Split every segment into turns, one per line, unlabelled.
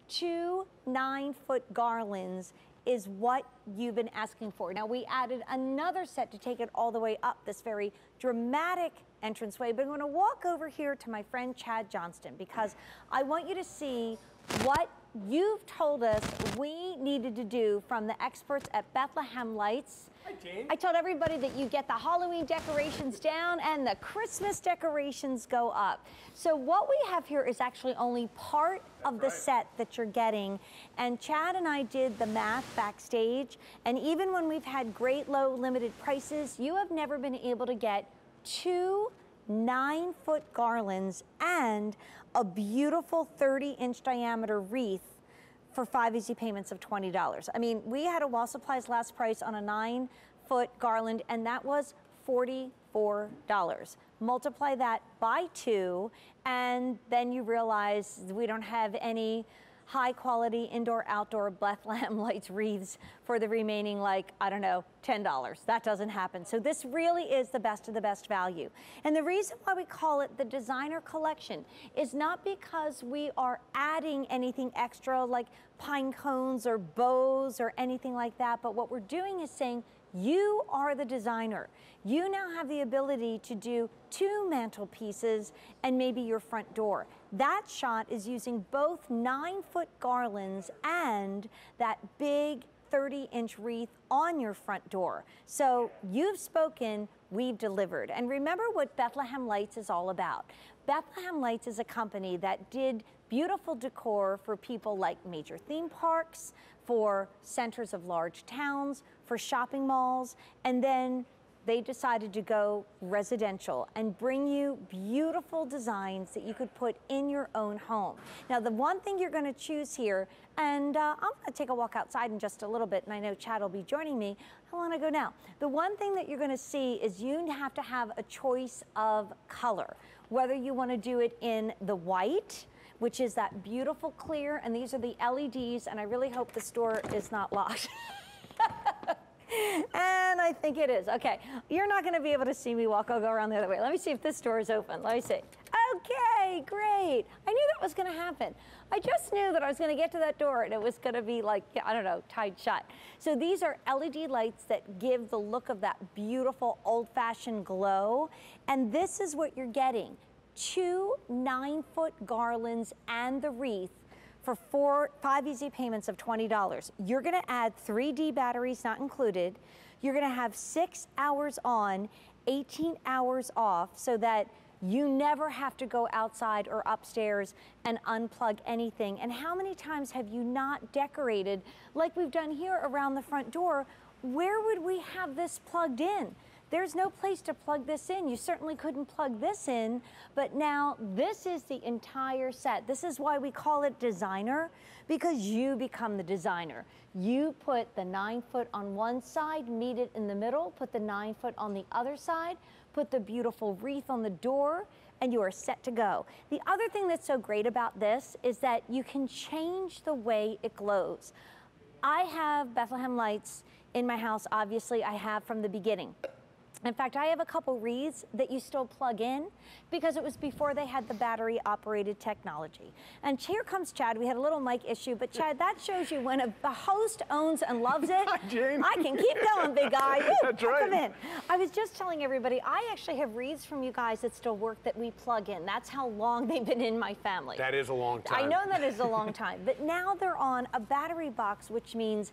2 9-foot garlands is what you've been asking for. Now we added another set to take it all the way up this very dramatic entranceway, but I'm going to walk over here to my friend Chad Johnston because I want you to see what you've told us we needed to do from the experts at Bethlehem Lights.
Hi, Jane.
I told everybody that you get the Halloween decorations down and the Christmas decorations go up. So what we have here is actually only part of the set that you're getting. And Chad and I did the math backstage. And even when we've had great low limited prices, you have never been able to get 2 9-foot garlands and a beautiful 30-inch diameter wreath for 5 easy payments of $20. I mean, we had a Wall Supply's last price on a 9-foot garland, and that was $44. Multiply that by 2, and then you realize we don't have any high quality indoor outdoor Bethlehem Lights wreaths for the remaining, like, I don't know, $10. That doesn't happen. So this really is the best of the best value. And the reason why we call it the designer collection is not because we are adding anything extra like pine cones or bows or anything like that, but what we're doing is saying, you are the designer. You now have the ability to do 2 mantelpieces and maybe your front door. That shot is using both 9-foot garlands and that big 30-inch wreath on your front door. So you've spoken, we've delivered. And remember what Bethlehem Lights is all about. Bethlehem Lights is a company that did beautiful decor for people like major theme parks, for centers of large towns, for shopping malls, and then they decided to go residential and bring you beautiful designs that you could put in your own home. Now, the one thing you're going to choose here, and I'm going to take a walk outside in just a little bit, and I know Chad will be joining me. I want to go now. The one thing that you're going to see is you have to have a choice of color, whether you want to do it in the white, which is that beautiful clear, and these are the LEDs, and I really hope this door is not locked. And I think it is. Okay, you're not going to be able to see me walk. I'll go around the other way. Let me see if this door is open. Let me see. Okay, great. I knew that was going to happen. I just knew that I was going to get to that door and it was going to be like, I don't know, tied shut. So these are LED lights that give the look of that beautiful old-fashioned glow. And this is what you're getting. 2 9-foot garlands and the wreath for 5 easy payments of $20. You're going to add 3D batteries not included. You're going to have 6 hours on, 18 hours off, so that you never have to go outside or upstairs and unplug anything. And how many times have you not decorated like we've done here around the front door? Where would we have this plugged in? There's no place to plug this in. You certainly couldn't plug this in, but now this is the entire set. This is why we call it designer, because you become the designer. You put the 9-foot on one side, meet it in the middle, put the 9-foot on the other side, put the beautiful wreath on the door, and you are set to go. The other thing that's so great about this is that you can change the way it glows. I have Bethlehem Lights in my house, obviously I have from the beginning. In fact, I have a couple wreaths that you still plug in because it was before they had the battery operated technology. And here comes Chad. We had a little mic issue, but Chad, that shows you when a host owns and loves it.
Hi, Jane.
I can keep going, big guy. Woo,
That's right.
Come in. I was just telling everybody, I actually have wreaths from you guys that still work that we plug in. That's how long they've been in my family.
That is a long time.
I know that is a long time, but now they're on a battery box, which means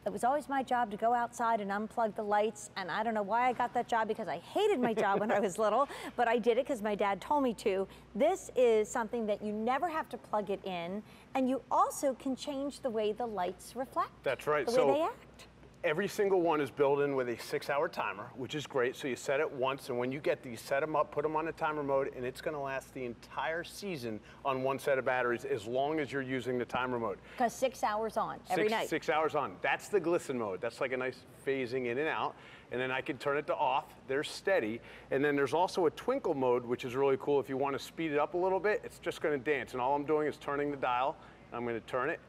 it was always my job to go outside and unplug the lights, and I don't know why I got that job because I hated my job when I was little, but I did it because my dad told me to. This is something that you never have to plug it in, and you also can change the way the lights reflect.
That's right.
The way they act.
Every single one is built in with a 6-hour timer, which is great. So you set it once, and when you get these, set them up, put them on a timer mode, and it's going to last the entire season on one set of batteries as long as you're using the timer mode.
Because 6 hours on every night.
6 hours on. That's the glisten mode. That's like a nice phasing in and out. And then I can turn it to off. They're steady. And then there's also a twinkle mode, which is really cool. If you want to speed it up a little bit, it's just going to dance. And all I'm doing is turning the dial. I'm going to turn it.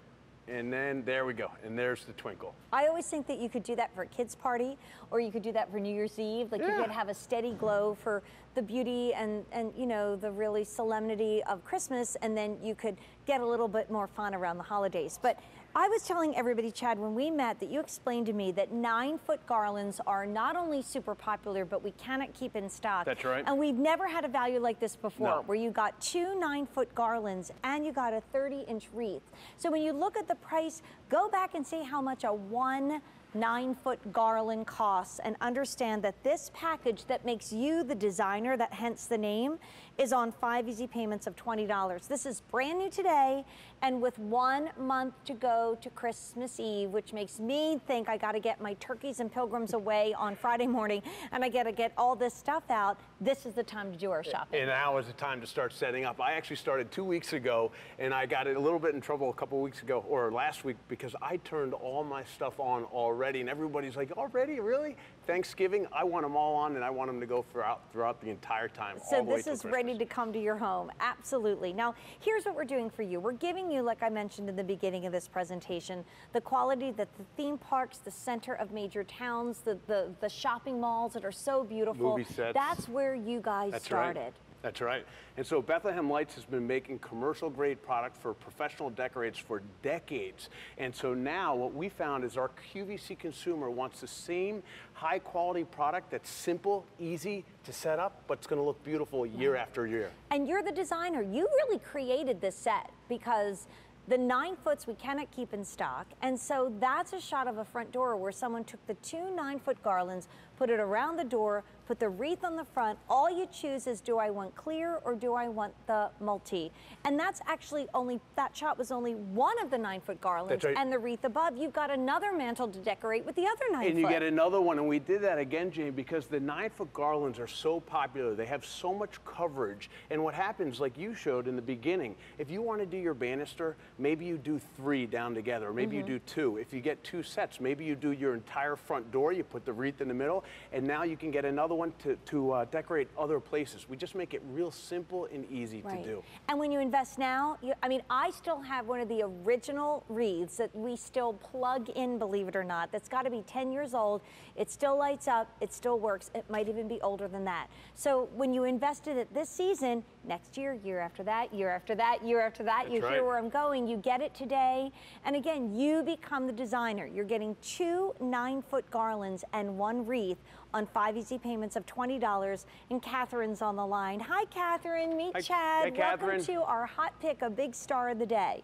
And then there we go, and there's the twinkle.
I always think that you could do that for a kid's party, or you could do that for New Year's Eve. Like you could have a steady glow for the beauty and you know, the really solemnity of Christmas, and then you could get a little bit more fun around the holidays. But I was telling everybody, Chad, when we met, that you explained to me that 9-foot garlands are not only super popular, but we cannot keep in stock.
That's right.
And we've never had a value like this before,
No.
where you got 2 9-foot garlands and you got a 30-inch wreath. So when you look at the price, go back and see how much a 1 9-foot garland costs, and understand that this package that makes you the designer, that hence the name, is on 5 easy payments of $20. This is brand new today, and with 1 month to go to Christmas Eve, which makes me think I got to get my turkeys and pilgrims away on Friday morning, and I got to get all this stuff out. This is the time to do our shopping.
And now is the time to start setting up. I actually started 2 weeks ago, and I got a little bit in trouble a couple weeks ago, or last week, because I turned all my stuff on already, and everybody's like, already, really? Thanksgiving, I want them all on, and I want them to go throughout the entire time.
So
all the way
this
till
is
Christmas.
ready to come to your home, absolutely. Now, here's what we're doing for you. We're giving you, like I mentioned in the beginning of this presentation, the quality that the theme parks, the center of major towns, the shopping malls that are so beautiful.
Movie sets.
That's where you guys started.
Right. That's right. And so Bethlehem Lights has been making commercial grade product for professional decorators for decades. And so now what we found is our QVC consumer wants the same high quality product that's simple, easy to set up, but it's going to look beautiful year after year.
And you're the designer. You really created this set, because the 9-foots we cannot keep in stock. And so that's a shot of a front door where someone took the 2 9-foot garlands, put it around the door, put the wreath on the front. All you choose is, do I want clear or do I want the multi? And that's actually that shot was only one of the 9-foot garlands.
That's right.
And the wreath above. You've got another mantle to decorate with the other 9-foot.
And you get another one, and we did that again, Jane, because the 9-foot garlands are so popular. They have so much coverage. And what happens, like you showed in the beginning, if you want to do your banister, maybe you do 3 down together, or maybe you do 2. If you get 2 sets, maybe you do your entire front door, you put the wreath in the middle, and now you can get another one to decorate other places. We just make it real simple and easy to do.
And when you invest now, I mean, I still have one of the original wreaths that we still plug in, believe it or not. That's got to be 10 years old. It still lights up. It still works. It might even be older than that. So when you invested it this season, next year, year after that, year after that, year after that,
That's
you
right.
hear where I'm going. You get it today. And again, you become the designer. You're getting 2 9-foot garlands and 1 wreath on 5 easy payments of $20. And Catherine's on the line. Hi, Catherine. Meet Chad.
Hey, Catherine.
Welcome to our hot pick, a big star of the day.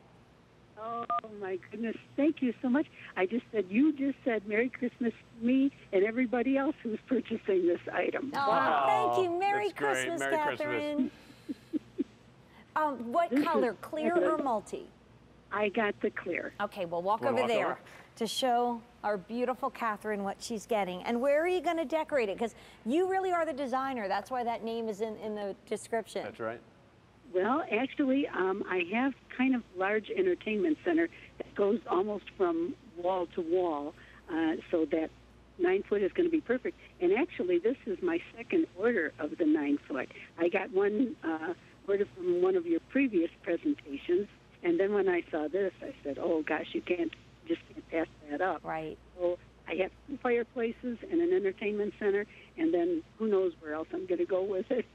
Oh, my goodness. Thank you so much. You just said Merry Christmas to me and everybody else who's purchasing this item.
Oh,
Wow.
thank you. Merry
that's great.
Christmas,
Merry
Catherine. What color, clear or multi?
I got the clear.
Okay, we'll walk
Wanna
over
walk
there
over?
to show our beautiful Catherine what she's getting. And where are you going to decorate it? Because you really are the designer. That's why that name is in the description.
That's right.
Well, actually, I have kind of large entertainment center that goes almost from wall to wall, so that 9-foot is going to be perfect. And actually, this is my second order of the 9-foot. I got one order from one of your previous presentations, and then when I saw this, I said, "Oh gosh, you just can't pass that up."
Right.
So I have 2 fireplaces and an entertainment center, and then who knows where else I'm going to go with it.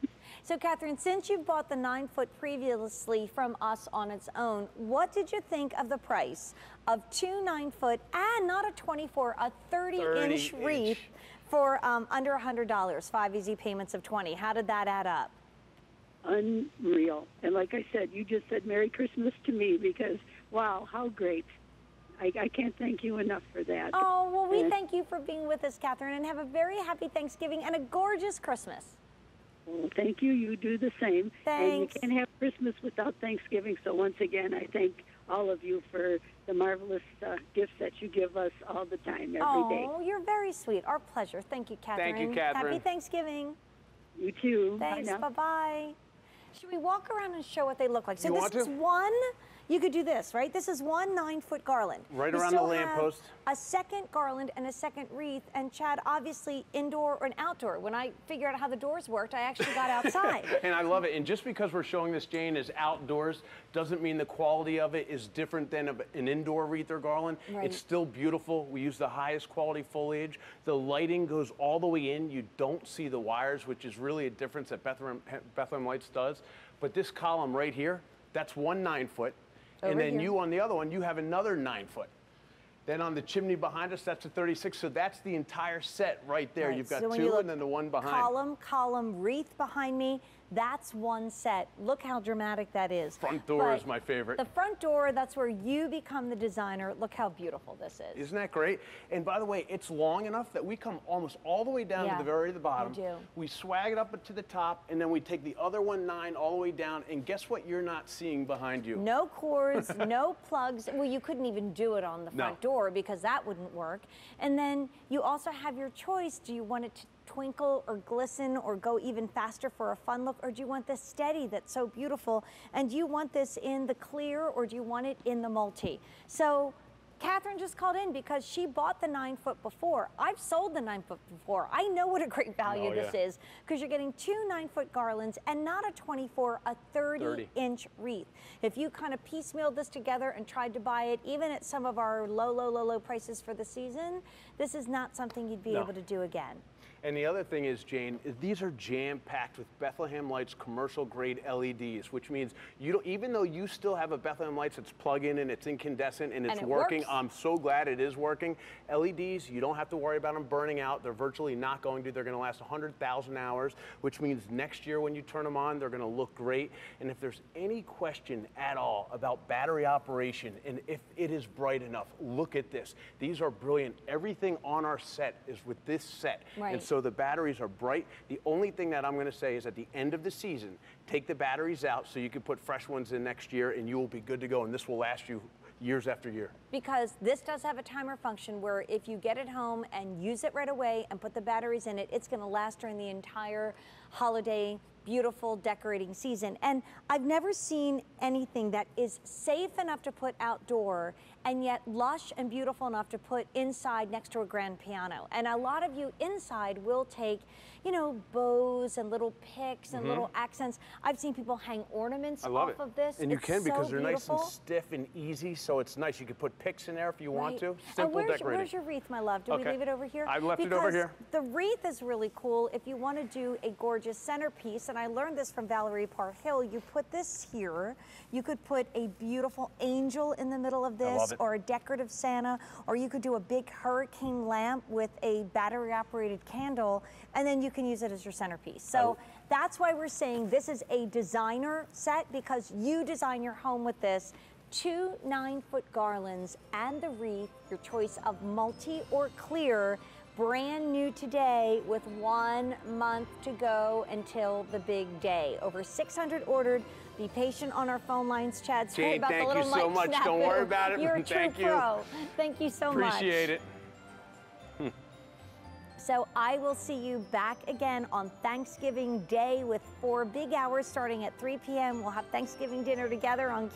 So, Catherine, since you bought the 9-foot previously from us on its own, what did you think of the price of 2 9-foot and not a 24, a 30-inch wreath for under $100, 5 easy payments of 20? How did that add up?
Unreal. And like I said, you just said Merry Christmas to me, because, wow, how great. I can't thank you enough for that.
Oh, well, we thank you for being with us, Catherine, and have a very happy Thanksgiving and a gorgeous Christmas.
Well, thank you. You do the same.
Thanks.
And you can't have Christmas without Thanksgiving. So once again, I thank all of you for the marvelous gifts that you give us all the time, every day.
Oh, you're very sweet. Our pleasure. Thank you, Catherine.
Thank you, Catherine.
Happy Thanksgiving.
You too.
Thanks.
Bye now.
Bye-bye. Should we walk around and show what they look like? So
You
this
want
is
to?
one. you could do this, right? This is one 9-foot garland.
Right
You
around the
still have
lamppost.
a second garland and a second wreath, and Chad, obviously indoor and outdoor. When I figured out how the doors worked, I actually got outside.
And I love it. And just because we're showing this, Jane, is outdoors, doesn't mean the quality of it is different than an indoor wreath or garland.
Right.
It's still beautiful. We use the highest quality foliage. The lighting goes all the way in. You don't see the wires, which is really a difference that Bethlehem Lights does. But this column right here, that's one 9-foot. And then
here.
you on the other one, you have another 9-foot. Then on the chimney behind us, that's a 36. So that's the entire set right there.
Right,
You've got
so when
two
you look,
and then the one behind.
Column, wreath behind me. That's one set. Look how dramatic that is.
Front door is my favorite.
The front door, that's where you become the designer. Look how beautiful this is.
Isn't that great? And by the way, it's long enough that we come almost all the way down to the very bottom.
You do.
We swag it up to the top, and then we take the other one 9 all the way down. And guess what you're not seeing behind you?
No cords, no plugs. Well, you couldn't even do it on the front door because that wouldn't work. And then you also have your choice. Do you want it to twinkle or glisten or go even faster for a fun look, or do you want this steady that's so beautiful? And do you want this in the clear, or do you want it in the multi? So Catherine just called in because she bought the 9-foot before. I've sold the 9-foot before. I know what a great value this is, because you're getting 2 9-foot garlands and not a 24, a 30-inch wreath. If you kind of piecemealed this together and tried to buy it, even at some of our low prices for the season, this is not something you'd be able to do again.
And the other thing is, Jane, these are jam-packed with Bethlehem Lights commercial-grade LEDs, which means you don't, even though you still have a Bethlehem Lights that's plug-in and it's incandescent and it's working,
works.
I'm so glad it is working. LEDs, you don't have to worry about them burning out. They're virtually not going to. They're going to last 100,000 hours, which means next year when you turn them on, they're going to look great. And if there's any question at all about battery operation and if it is bright enough, look at this. These are brilliant. Everything on our set is with this set.
Right.
And so the batteries are bright. The only thing that I'm going to say is at the end of the season, take the batteries out so you can put fresh ones in next year and you will be good to go. And this will last you years after year.
Because this does have a timer function where if you get it home and use it right away and put the batteries in it, it's going to last during the entire holiday beautiful decorating season. And I've never seen anything that is safe enough to put outdoor and yet lush and beautiful enough to put inside next to a grand piano. And a lot of you inside will take, you know, bows and little picks and little accents. I've seen people hang ornaments off of this.
And you can, because they're
beautiful.
nice and stiff and easy, so it's nice. You can put picks in there if you want to. Simple decorating.
Where's your wreath, my love? Do we leave it over here?
I left it over here.
The wreath is really cool if you want to do a gorgeous centerpiece, and I learned this from Valerie Parr-Hill. You put this here. You could put a beautiful angel in the middle of this, or a decorative Santa, or you could do a big hurricane lamp with a battery-operated candle, and then you can use it as your centerpiece. So that's why we're saying this is a designer set, because you design your home with this. 2 9-foot garlands and the wreath, your choice of multi or clear, brand new today with 1 month to go until the big day. Over 600 ordered. Be patient on our phone lines, Chad. Sorry about the little mic snafu.
Thank you so much. Don't worry about it.
You're a true pro. Thank you so much.
Appreciate it.
So I will see you back again on Thanksgiving Day with 4 big hours starting at 3 p.m. We'll have Thanksgiving dinner together on